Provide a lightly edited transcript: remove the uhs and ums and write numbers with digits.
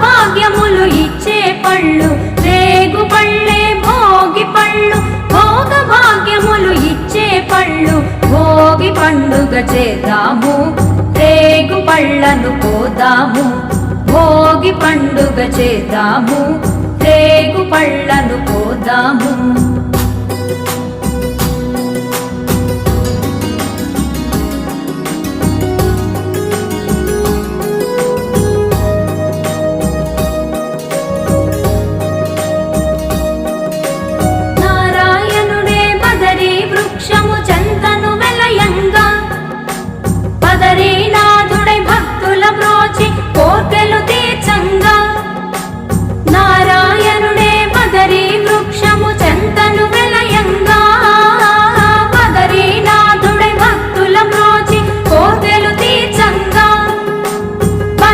భాగ్యములు ఇచ్చే పళ్ళు రేగు పళ్ళే భోగి పళ్ళు భోగ భాగ్యములు ఇచ్చే పళ్ళు భోగి పండుగ చేద్దాము రేగు పళ్ళను పోదాము భోగి పండుగ చేద్దాము రేగు పళ్ళను పోదాము